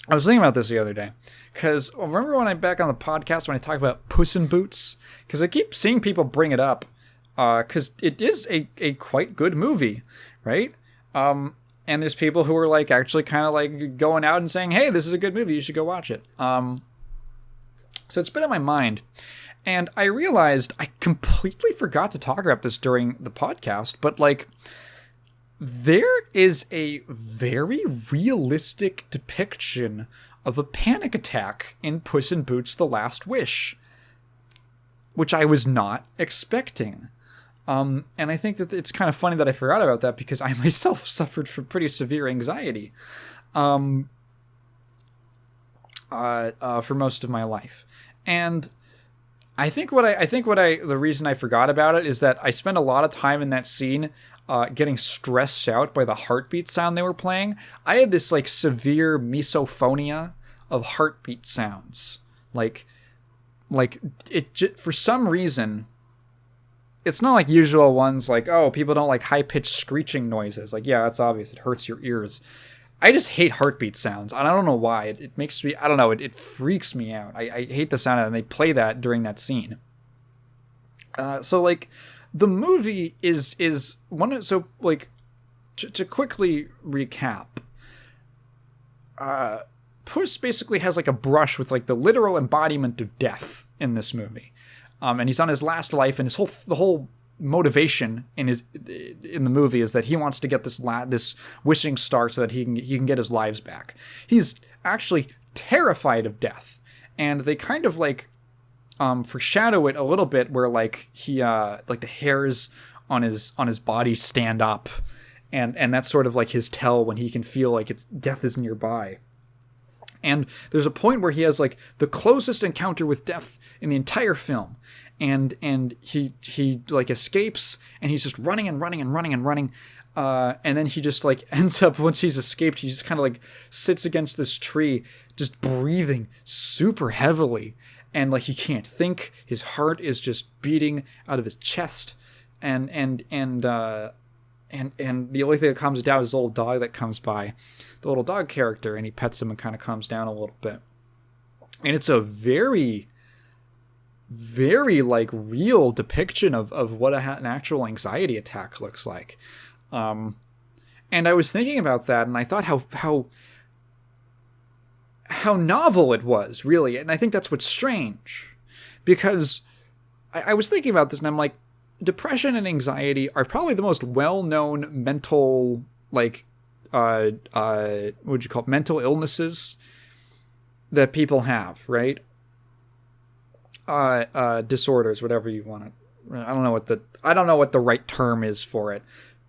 I was thinking about this the other day, because remember when I back on the podcast when I talk about Puss in Boots? Because I keep seeing people bring it up, because it is a quite good movie, right? And there's people who are like actually kind of like going out and saying, "Hey, this is a good movie. You should go watch it." So it's been on my mind, and I realized I completely forgot to talk about this during the podcast, but like, there is a very realistic depiction of a panic attack in Puss in Boots: The Last Wish, which I was not expecting. And I think that it's kind of funny that I forgot about that because I myself suffered from pretty severe anxiety for most of my life. And the reason I forgot about it is that I spent a lot of time in that scene getting stressed out by the heartbeat sound they were playing. I had this like severe misophonia of heartbeat sounds. Like it for some reason, it's not like usual ones like, oh, people don't like high-pitched screeching noises. Like, yeah, that's obvious. It hurts your ears. I just hate heartbeat sounds. And I don't know why. It makes me, I don't know, it freaks me out. I hate the sound of it, and they play that during that scene. So, like, the movie is one. So, like, to quickly recap, Puss basically has, like, a brush with, like, the literal embodiment of death in this movie. And he's on his last life, and the whole motivation in the movie is that he wants to get this wishing star so that he can get his lives back. He's actually terrified of death, and they kind of like foreshadow it a little bit, where like he like the hairs on his body stand up, and that's sort of like his tell when he can feel like death is nearby. And there's a point where he has like the closest encounter with death in the entire film. And he like escapes, and he's just running and running and running and running. And then he just like ends up, once he's escaped, he just kind of like sits against this tree, just breathing super heavily. And like he can't think. His heart is just beating out of his chest. And the only thing that calms it down is the little dog that comes by, the little dog character, and he pets him and kind of calms down a little bit. And it's a very, very like real depiction of what an actual anxiety attack looks like. And I was thinking about that, and I thought how novel it was, really. And I think that's what's strange, because I was thinking about this, and I'm like, depression and anxiety are probably the most well-known mental, like, what would you call it? Mental illnesses that people have, right? Disorders, whatever you want to. I don't know what the right term is for it,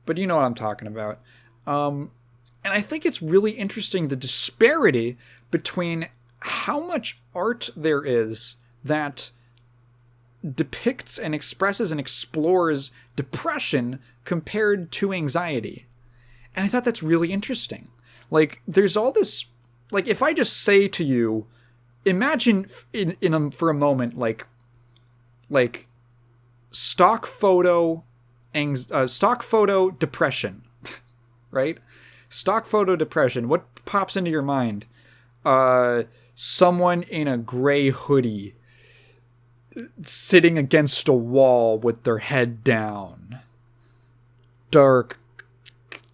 but you know what I'm talking about. And I think it's really interesting, the disparity between how much art there is that depicts and expresses and explores depression compared to anxiety. And I thought that's really interesting. Like, there's all this, like, if I just say to you, imagine for a moment, like stock photo depression, right? Stock photo depression. What pops into your mind? Someone in a gray hoodie sitting against a wall with their head down. Dark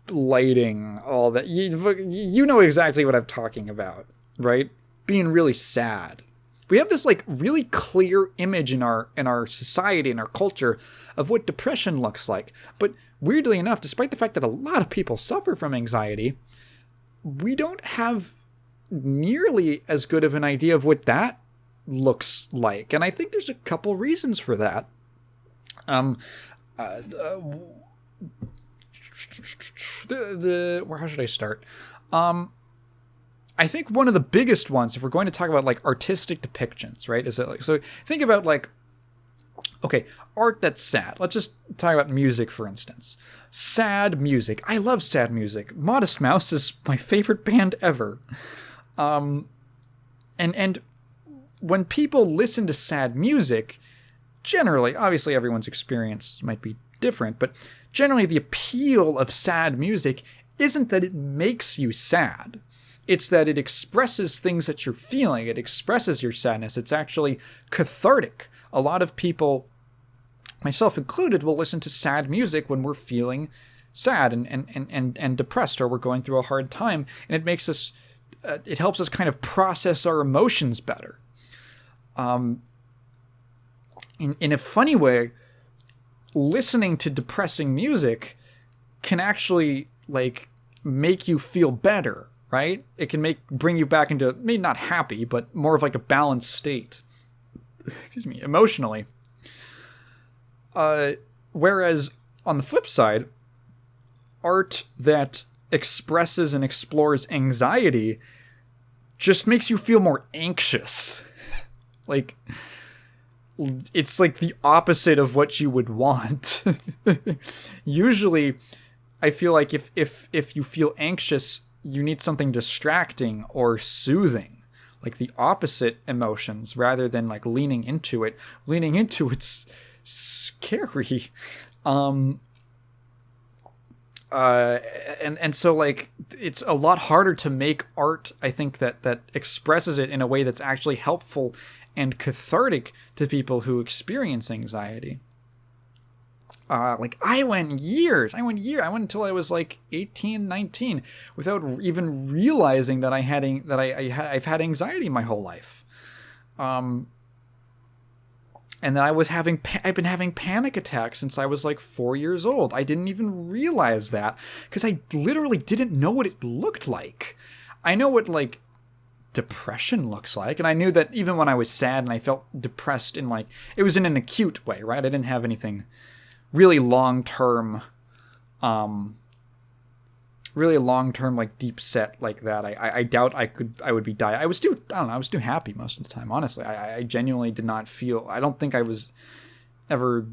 lighting, all that. You know exactly what I'm talking about, right? Being really sad. We have this like really clear image in our society, in our culture, of what depression looks like. But weirdly enough, despite the fact that a lot of people suffer from anxiety, we don't have nearly as good of an idea of what that looks like. And I think there's a couple reasons for that. How should I start? I think one of the biggest ones, if we're going to talk about like artistic depictions, right, is that like, so think about like, okay, art that's sad. Let's just talk about music, for instance. Sad music. I love sad music. Modest Mouse is my favorite band ever. And when people listen to sad music, generally, obviously everyone's experience might be different, but generally the appeal of sad music isn't that it makes you sad. It's that it expresses things that you're feeling. It expresses your sadness. It's actually cathartic. A lot of people, myself included, will listen to sad music when we're feeling sad and depressed, or we're going through a hard time, and it makes us, it helps us kind of process our emotions better. In a funny way, listening to depressing music can actually like make you feel better, right? It can bring you back into, maybe not happy, but more of like a balanced state. Excuse me, emotionally. Whereas on the flip side, art that expresses and explores anxiety just makes you feel more anxious. Like, it's like the opposite of what you would want. Usually, I feel like if you feel anxious, you need something distracting or soothing, like the opposite emotions, rather than like leaning into it. Leaning into it's scary. And so like it's a lot harder to make art, I think, that expresses it in a way that's actually helpful and cathartic to people who experience anxiety. Like I went until I was like 18, 19 without even realizing that I've had anxiety my whole life. And then I've been having panic attacks since I was like 4 years old. I didn't even realize that because I literally didn't know what it looked like. I know what like depression looks like, and I knew that even when I was sad and I felt depressed in like, it was in an acute way, right? I didn't have anything really long-term like deep set like that. I doubt I would be dying. I was too happy most of the time, honestly. I genuinely did not feel, I don't think I was ever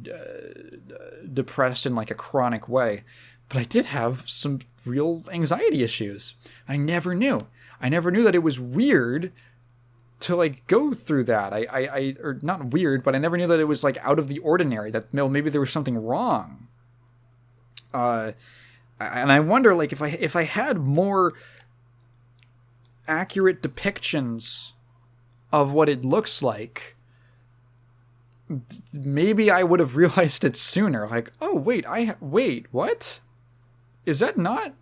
depressed in like a chronic way, but I did have some real anxiety issues. I never knew that it was weird to like go through that. Or not weird, but I never knew that it was like out of the ordinary, that maybe there was something wrong. And I wonder, like, if I had more accurate depictions of what it looks like, maybe I would have realized it sooner. Like, oh wait, wait, what? Is that not?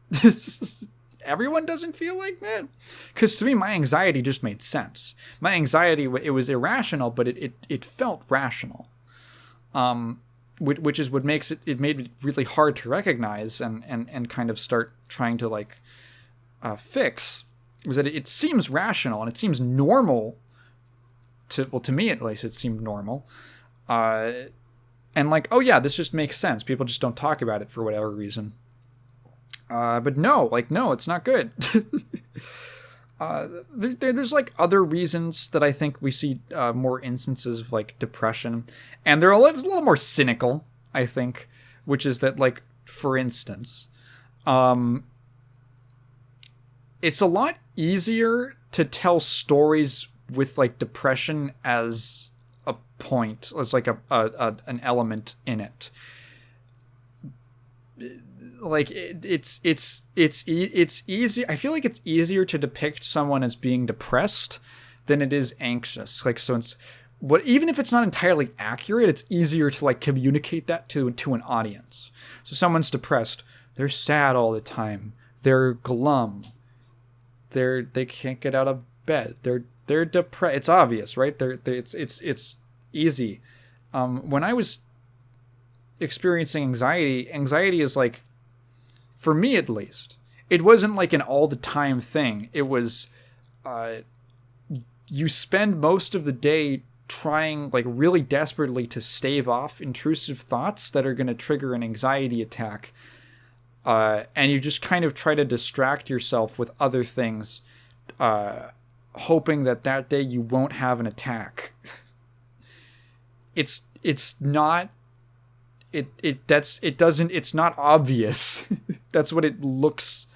Everyone doesn't feel like that? Because to me, my anxiety just made sense. My anxiety, it was irrational, but it felt rational. Which is what makes it made it really hard to recognize and kind of start trying to like fix, was that it seems rational and it seems normal to me at least. It seemed normal, and like, oh yeah, this just makes sense. People just don't talk about it for whatever reason. But no, it's not good. There's like other reasons that I think we see more instances of like depression, and they're a little more cynical, I think, which is that, like, for instance, it's a lot easier to tell stories with like depression as a point, as like an element in it. Like it's easy. I feel like it's easier to depict someone as being depressed than it is anxious. Like, so it's even if it's not entirely accurate, it's easier to like communicate that to an audience. So someone's depressed, they're sad all the time, they're glum, they can't get out of bed, they're depressed. It's obvious, right? It's easy. When I was experiencing anxiety is like, for me at least, it wasn't like an all the time thing. It was, you spend most of the day trying like really desperately to stave off intrusive thoughts that are going to trigger an anxiety attack. And you just kind of try to distract yourself with other things, hoping that day you won't have an attack. It's not not obvious. That's what it looks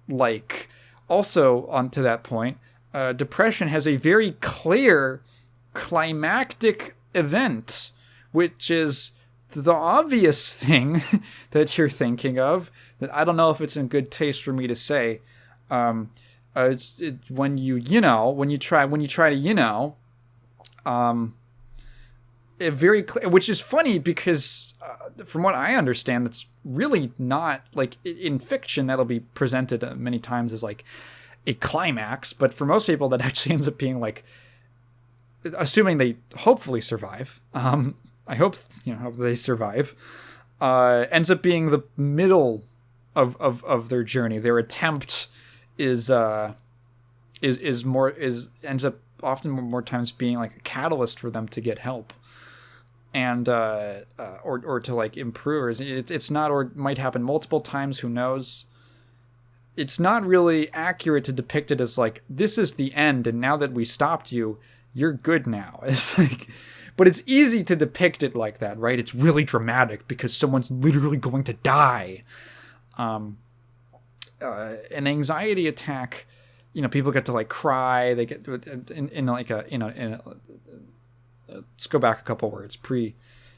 like. Also, onto that point, depression has a very clear climactic event, which is the obvious thing that you're thinking of, that I don't know if it's in good taste for me to say. when you try to it very clear, which is funny because from what I understand, that's really not like in fiction that'll be presented many times as like a climax, but for most people that actually ends up being like, assuming they hopefully survive. I hope they survive. Ends up being the middle of their journey. Their attempt ends up often more times being like a catalyst for them to get help, and or to like improve. It's not, or it might happen multiple times. Who knows? It's not really accurate to depict it as like, this is the end, and now that we stopped you, you're good now. It's like, but it's easy to depict it like that, right? It's really dramatic because someone's literally going to die. An anxiety attack, people get to like cry. They get let's go back a couple words.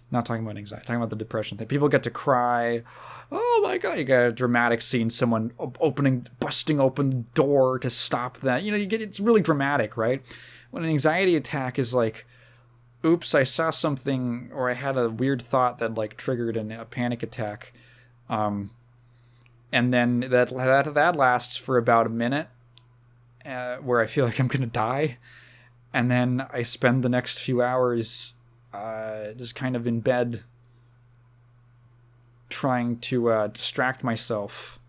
Not talking about anxiety, talking about the depression thing. People get to cry. Oh my God, you got a dramatic scene, someone busting open the door to stop that. It's really dramatic, right? When an anxiety attack is like, oops, I saw something, or I had a weird thought that like triggered a panic attack. And then that lasts for about a minute, where I feel like I'm going to die. And then I spend the next few hours just kind of in bed trying to distract myself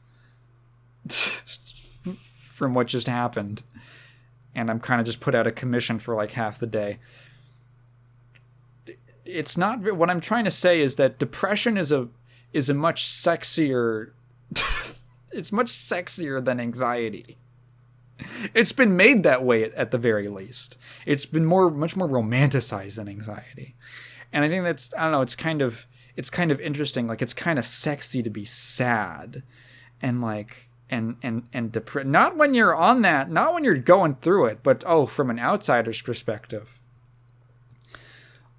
from what just happened. And I'm kind of just put out of commission for like half the day. It's not, what I'm trying to say is that depression is a much sexier, it's much sexier than anxiety. It's been made that way at the very least. It's been much more romanticized than anxiety. And I think that's, I don't know, it's kind of interesting. Like, it's kind of sexy to be sad and like, and depressed. Not when you're on that, not when you're going through it, but from an outsider's perspective.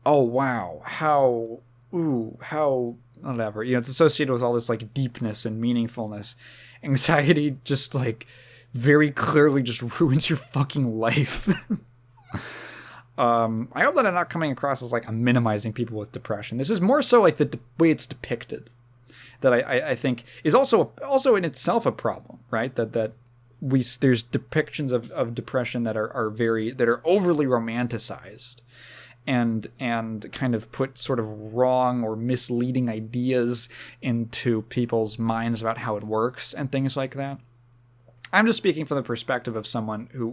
Oh, wow. How, whatever. It's associated with all this like deepness and meaningfulness. Anxiety just like very clearly just ruins your fucking life. I hope that I'm not coming across as like I'm minimizing people with depression. This is more so like the way it's depicted that I think is also in itself a problem, right? That there's depictions of depression that are overly romanticized and kind of put sort of wrong or misleading ideas into people's minds about how it works and things like that. I'm just speaking from the perspective of someone who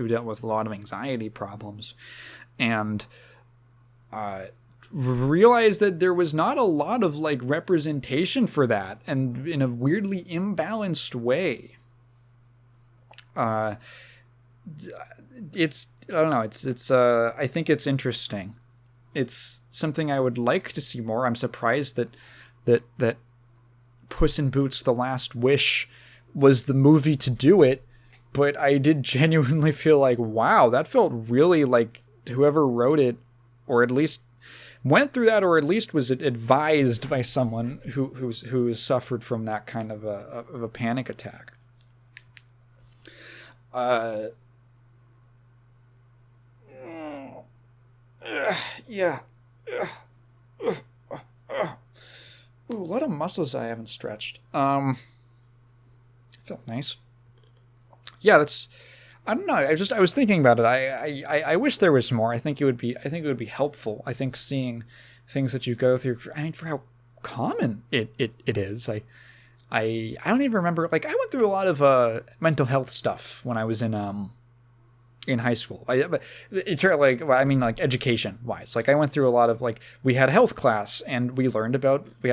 dealt with a lot of anxiety problems and realized that there was not a lot of like representation for that, and in a weirdly imbalanced way. I think it's interesting. It's something I would like to see more. I'm surprised that Puss in Boots: The Last Wish was the movie to do it, but I did genuinely feel like, wow, that felt really like whoever wrote it, or at least went through that, or at least was advised by someone who suffered from that kind of a panic attack. Yeah. Ooh, a lot of muscles I haven't stretched. Felt nice. Yeah, I don't know. I was thinking about it. I wish there was more. I think it would be helpful. I think seeing things that you go through, for how common it is. I don't even remember, like, I went through a lot of mental health stuff when I was in high school. Education wise, like I went through a lot of, like, we had health class and we had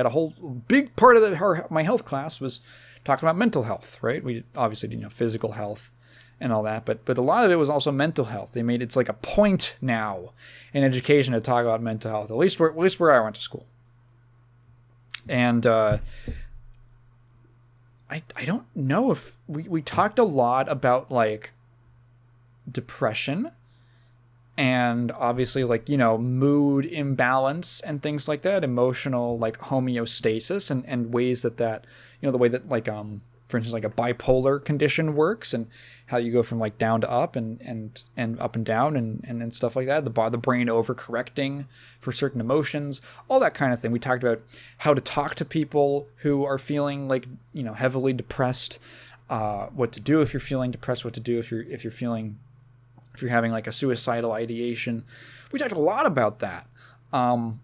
a whole big part of my health class was talking about mental health, right? We obviously did, physical health and all that, but a lot of it was also mental health. They made it's like a point now in education to talk about mental health, at least where I went to school. And I don't know if we talked a lot about like depression and obviously like, mood imbalance and things like that, emotional like homeostasis and ways that the way that like for instance, like a bipolar condition works, and how you go from like down to up and up and down and stuff like that. The brain overcorrecting for certain emotions, all that kind of thing. We talked about how to talk to people who are feeling like, heavily depressed, what to do if you're feeling depressed, what to do if you're having like a suicidal ideation. We talked a lot about that. And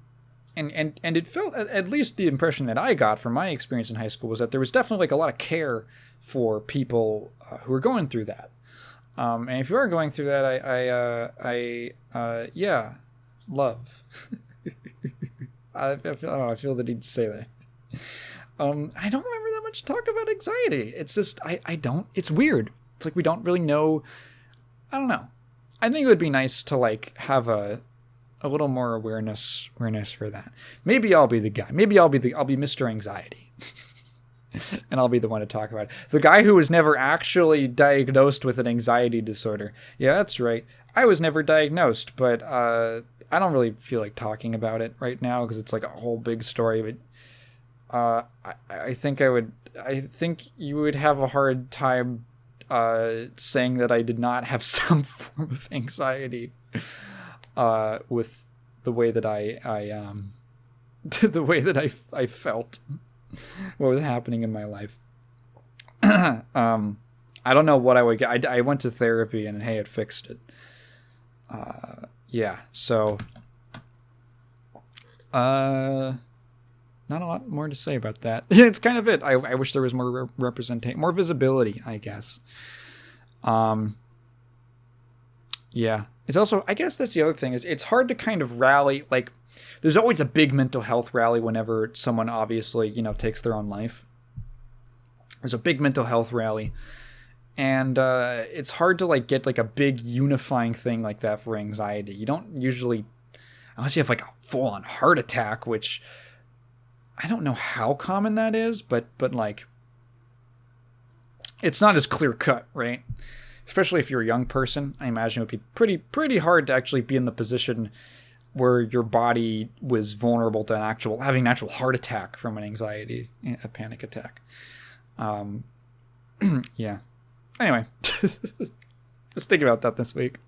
it felt, at least the impression that I got from my experience in high school, was that there was definitely like a lot of care for people who are going through that. And if you are going through that, yeah, love. I feel the need to say that. I don't remember that much talk about anxiety. It's just, I don't, it's weird. It's like we don't really know. I don't know. I think it would be nice to like have a little more awareness for that. Maybe I'll be the guy. Maybe I'll be Mr. Anxiety. And I'll be the one to talk about it. The guy who was never actually diagnosed with an anxiety disorder. Yeah, that's right. I was never diagnosed, but I don't really feel like talking about it right now because it's like a whole big story. But I think you would have a hard time saying that I did not have some form of anxiety. With the way that I felt what was happening in my life. I don't know what I would get. I went to therapy and hey, it fixed it. Yeah. So, not a lot more to say about that. It's kind of it. I wish there was more representation, more visibility, I guess. Yeah. It's also, I guess that's the other thing, is it's hard to kind of rally, like, there's always a big mental health rally whenever someone obviously, takes their own life. There's a big mental health rally. And it's hard to, like, get, like, a big unifying thing like that for anxiety. You don't usually, unless you have, like, a full-on heart attack, which I don't know how common that is, but like, it's not as clear-cut, right? Especially if you're a young person, I imagine it would be pretty hard to actually be in the position where your body was vulnerable to having an actual heart attack from a panic attack. Yeah. Anyway, just think about that this week.